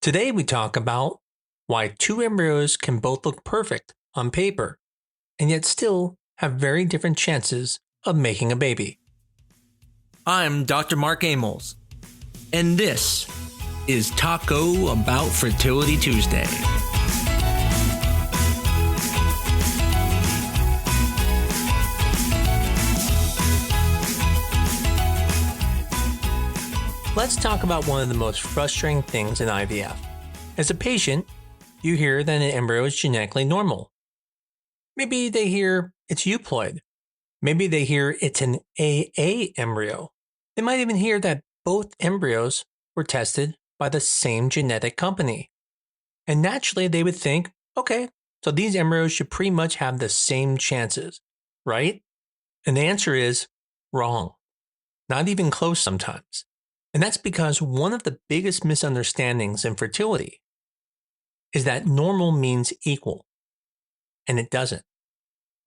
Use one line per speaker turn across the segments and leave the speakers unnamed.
Today we talk about why two embryos can both look perfect on paper and yet still have very different chances of making a baby.
I'm Dr. Mark Amols, and this is Taco Bout Fertility Tuesday.
Let's talk about one of the most frustrating things in IVF. As a patient, you hear that an embryo is genetically normal. Maybe they hear it's euploid. Maybe they hear it's an AA embryo. They might even hear that both embryos were tested by the same genetic company. And naturally, they would think, okay, so these embryos should pretty much have the same chances, right? And the answer is wrong. Not even close sometimes. And that's because one of the biggest misunderstandings in fertility is that normal means equal. And it doesn't.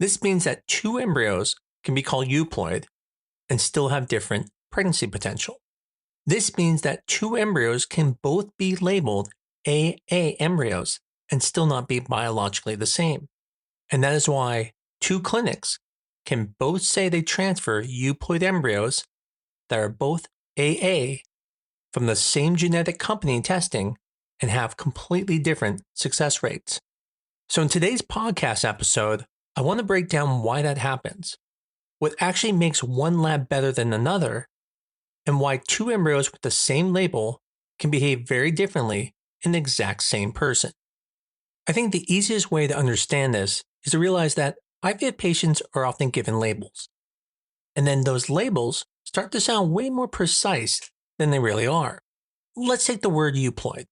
This means that two embryos can be called euploid and still have different pregnancy potential. This means that two embryos can both be labeled AA embryos and still not be biologically the same. And that is why two clinics can both say they transfer euploid embryos that are both AA from the same genetic company testing and have completely different success rates. So in today's podcast episode, I want to break down why that happens, what actually makes one lab better than another, and why two embryos with the same label can behave very differently in the exact same person. I think the easiest way to understand this is to realize that IVF patients are often given labels. And then those labels start to sound way more precise than they really are. Let's take the word euploid.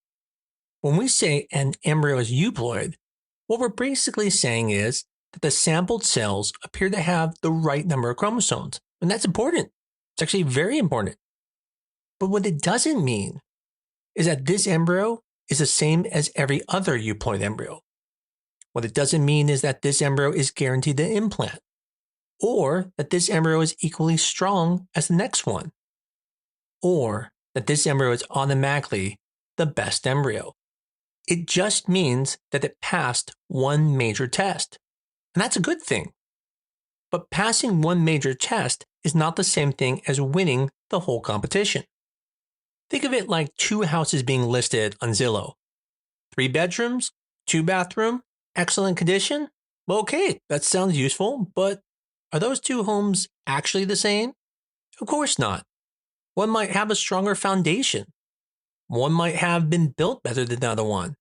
When we say an embryo is euploid, what we're basically saying is that the sampled cells appear to have the right number of chromosomes. And that's important. It's actually very important. But what it doesn't mean is that this embryo is the same as every other euploid embryo. What it doesn't mean is that this embryo is guaranteed to implant, or that this embryo is equally strong as the next one, or that this embryo is automatically the best embryo. It just means that it passed one major test. And that's a good thing. But passing one major test is not the same thing as winning the whole competition. Think of it like two houses being listed on Zillow. 3 bedrooms, 2 bathroom, excellent condition? Well, okay, that sounds useful, but are those two homes actually the same? Of course not. One might have a stronger foundation. One might have been built better than the other one.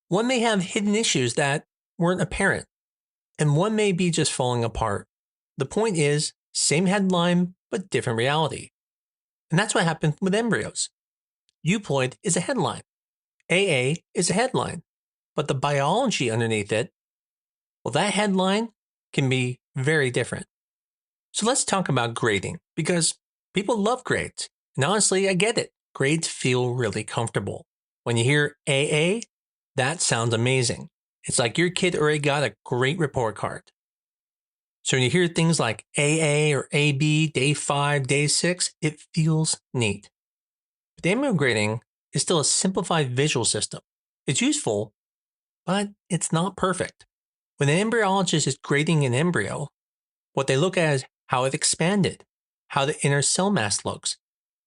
One may have hidden issues that weren't apparent, and one may be just falling apart. The point is, same headline, but different reality. And that's what happened with embryos. Euploid is a headline. AA is a headline. But the biology underneath it, well, that headline can be very different. So let's talk about grading, because people love grades. And honestly, I get it. Grades feel really comfortable. When you hear AA, that sounds amazing. It's like your kid already got a great report card. So when you hear things like AA or AB, day 5, day 6, it feels neat. But embryo grading is still a simplified visual system. It's useful, but it's not perfect. When an embryologist is grading an embryo, what they look at is how it expanded, how the inner cell mass looks,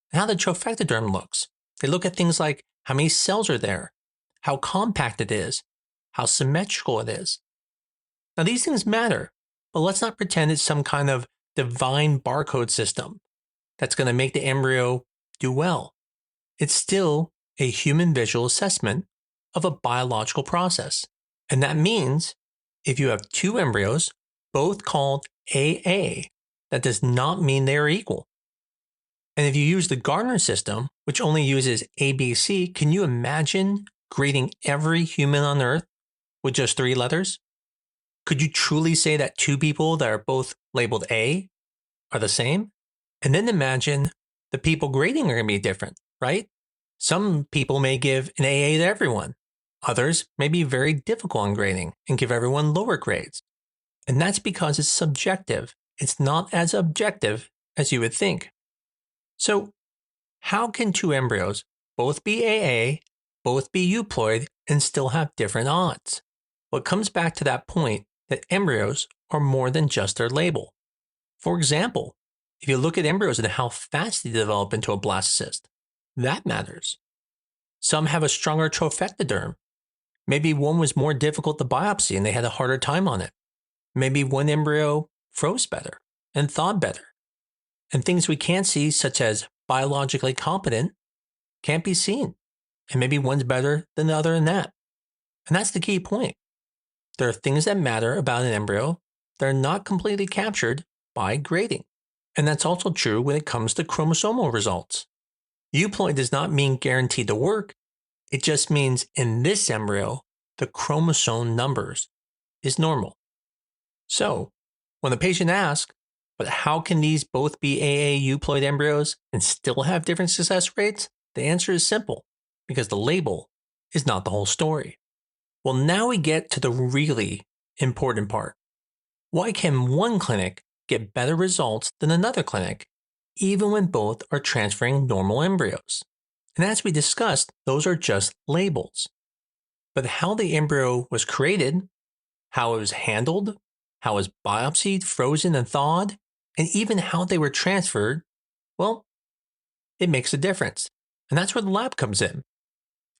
and how the trophectoderm looks. They look at things like how many cells are there, how compact it is, how symmetrical it is. Now these things matter, but let's not pretend it's some kind of divine barcode system that's going to make the embryo do well. It's still a human visual assessment of a biological process. And that means if you have two embryos, both called AA, that does not mean they are equal. And if you use the Gardner system, which only uses ABC, can you imagine grading every human on Earth with just 3 letters? Could you truly say that two people that are both labeled A are the same? And then imagine the people grading are going to be different, right? Some people may give an AA to everyone. Others may be very difficult on grading and give everyone lower grades. And that's because it's subjective. It's not as objective as you would think. So how can two embryos both be AA, both be euploid and still have different odds. Well, it comes back to that point that embryos are more than just their label. For example, if you look at embryos and how fast they develop into a blastocyst, that matters. Some have a stronger trophectoderm. Maybe one was more difficult to biopsy and they had a harder time on it. Maybe one embryo froze better and thawed better. And things we can't see, such as biologically competent, can't be seen. And maybe one's better than the other in that. And that's the key point. There are things that matter about an embryo that are not completely captured by grading. And that's also true when it comes to chromosomal results. Euploid does not mean guaranteed to work. It just means in this embryo, the chromosome numbers is normal. So, when the patient asks, but how can these both be AA euploid embryos and still have different success rates? The answer is simple, because the label is not the whole story. Well, now we get to the really important part. Why can one clinic get better results than another clinic, even when both are transferring normal embryos? And as we discussed, those are just labels. But how the embryo was created, how it was handled, how it was biopsied, frozen, and thawed, and even how they were transferred, well, it makes a difference. And that's where the lab comes in.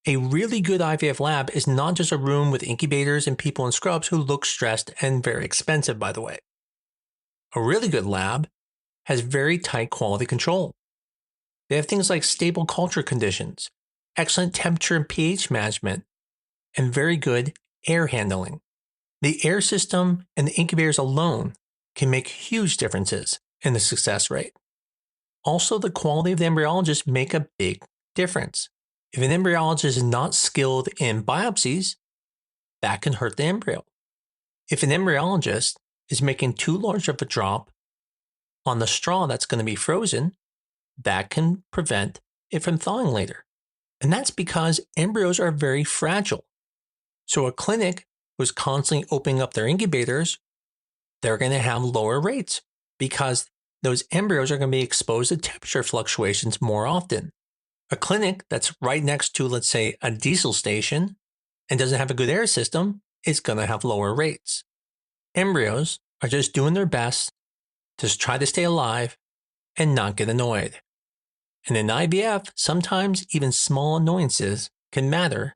A really good IVF lab is not just a room with incubators and people in scrubs who look stressed and very expensive, by the way. A really good lab has very tight quality control. They have things like stable culture conditions, excellent temperature and pH management, and very good air handling. The air system and the incubators alone can make huge differences in the success rate. Also, the quality of the embryologist make a big difference. If an embryologist is not skilled in biopsies, that can hurt the embryo. If an embryologist is making too large of a drop on the straw that's going to be frozen, that can prevent it from thawing later. And that's because embryos are very fragile. So a clinic who's constantly opening up their incubators, they're going to have lower rates because those embryos are going to be exposed to temperature fluctuations more often. A clinic that's right next to, let's say, a diesel station and doesn't have a good air system is going to have lower rates. Embryos are just doing their best to try to stay alive and not get annoyed. And in IVF, sometimes even small annoyances can matter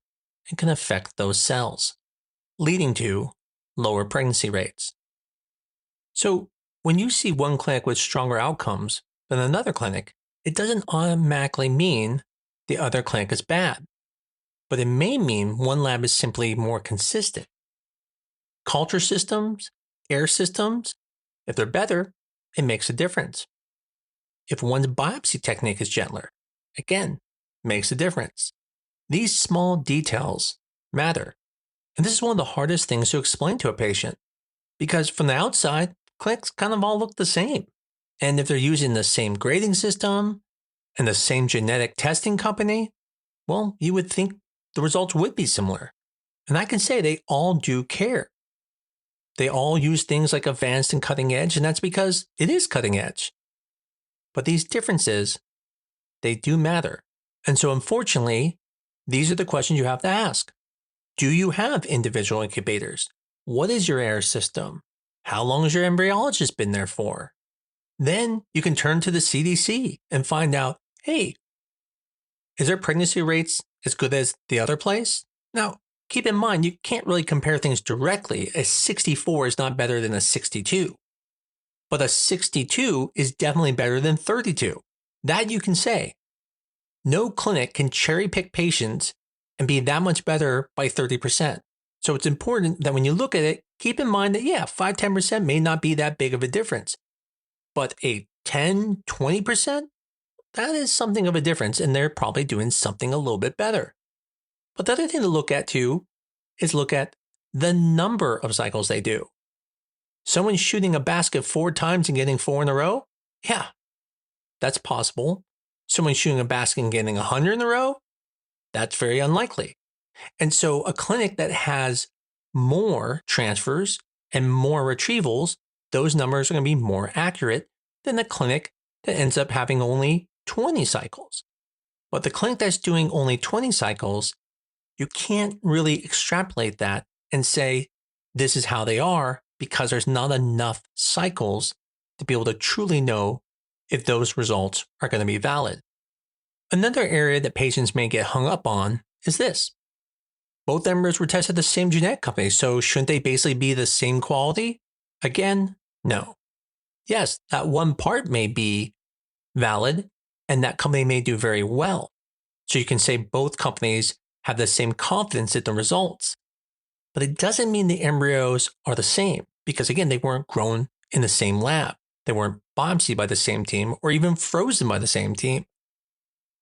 and can affect those cells, leading to lower pregnancy rates. So when you see one clinic with stronger outcomes than another clinic, it doesn't automatically mean the other clinic is bad, but it may mean one lab is simply more consistent. Culture systems, air systems, if they're better, it makes a difference. If one's biopsy technique is gentler, again, makes a difference. These small details matter. And this is one of the hardest things to explain to a patient, because from the outside, clinics kind of all look the same. And if they're using the same grading system and the same genetic testing company, well, you would think the results would be similar. And I can say they all do care. They all use things like advanced and cutting edge, and that's because it is cutting edge. But these differences, they do matter. And so unfortunately, these are the questions you have to ask. Do you have individual incubators? What is your air system? How long has your embryologist been there for? Then you can turn to the CDC and find out, hey, is their pregnancy rates as good as the other place? Now, keep in mind, you can't really compare things directly. A 64 is not better than a 62. But a 62 is definitely better than 32. That you can say. No clinic can cherry pick patients and be that much better by 30%. So it's important that when you look at it, keep in mind that, 5-10% may not be that big of a difference. But a 10-20%, that is something of a difference, and they're probably doing something a little bit better. But the other thing to look at too is look at the number of cycles they do. Someone shooting a basket 4 times and getting 4 in a row? Yeah, that's possible. Someone shooting a basket and getting 100 in a row? That's very unlikely. And so a clinic that has more transfers and more retrievals, those numbers are going to be more accurate than the clinic that ends up having only 20 cycles. But the clinic that's doing only 20 cycles you can't really extrapolate that and say this is how they are because there's not enough cycles to be able to truly know if those results are going to be valid. Another area that patients may get hung up on is this. Both embryos were tested at the same genetic company, so shouldn't they basically be the same quality? Again, no. Yes, that one part may be valid, and that company may do very well. So you can say both companies have the same confidence in the results. But it doesn't mean the embryos are the same, because again, they weren't grown in the same lab. They weren't biopsied by the same team or even frozen by the same team.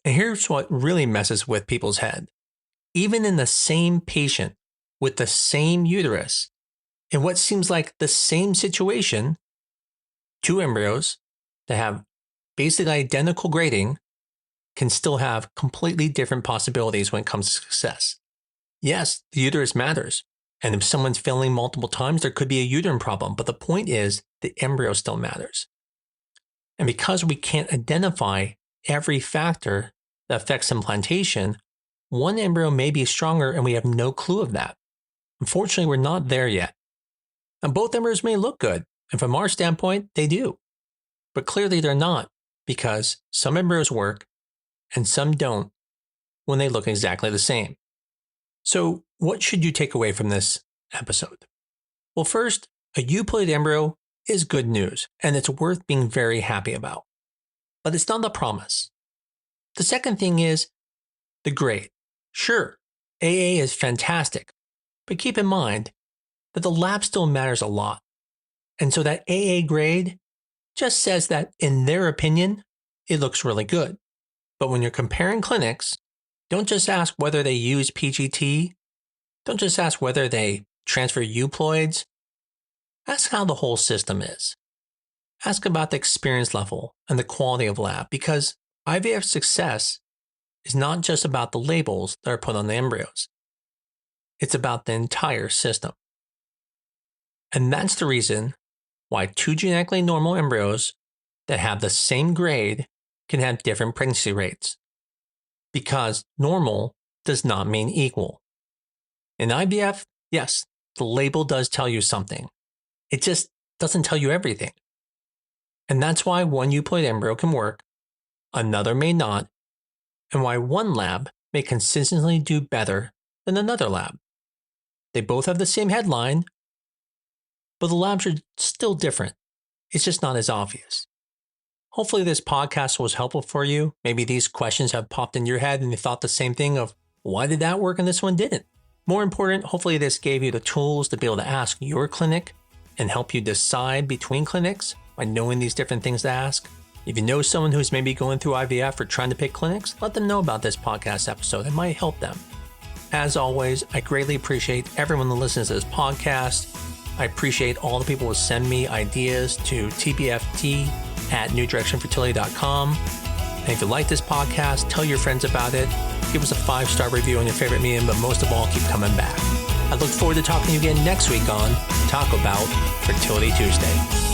And here's what really messes with people's head. Even in the same patient with the same uterus, in what seems like the same situation, two embryos that have basically identical grading can still have completely different possibilities when it comes to success. Yes, the uterus matters. And if someone's failing multiple times, there could be a uterine problem. But the point is, the embryo still matters. And because we can't identify every factor that affects implantation, one embryo may be stronger and we have no clue of that. Unfortunately, we're not there yet. And both embryos may look good. And from our standpoint, they do. But clearly they're not, because some embryos work and some don't when they look exactly the same. So what should you take away from this episode? Well, first, a euploid embryo is good news, and it's worth being very happy about. But it's not a promise. The second thing is the grade. Sure, AA is fantastic, but keep in mind that the lab still matters a lot. And so that AA grade just says that, in their opinion, it looks really good. But when you're comparing clinics, don't just ask whether they use Pgt-a. Don't just ask whether they transfer euploids. Ask how the whole system is. Ask about the experience level and the quality of lab, because IVF success is not just about the labels that are put on the embryos. It's about the entire system. And that's the reason why two genetically normal embryos that have the same grade can have different pregnancy rates. Because normal does not mean equal. In IVF, yes, the label does tell you something. It just doesn't tell you everything. And that's why one euploid embryo can work, another may not, and why one lab may consistently do better than another lab. They both have the same headline, but the labs are still different. It's just not as obvious. Hopefully this podcast was helpful for you. Maybe these questions have popped in your head and you thought the same thing of, why did that work and this one didn't? More important, hopefully this gave you the tools to be able to ask your clinic and help you decide between clinics by knowing these different things to ask. If you know someone who's maybe going through IVF or trying to pick clinics, let them know about this podcast episode. It might help them. As always, I greatly appreciate everyone that listens to this podcast. I appreciate all the people who send me ideas to tbft@newdirectionfertility.com. And if you like this podcast, tell your friends about it. Give us a 5-star review on your favorite medium, but most of all, keep coming back. I look forward to talking to you again next week on Taco Bout Fertility Tuesday.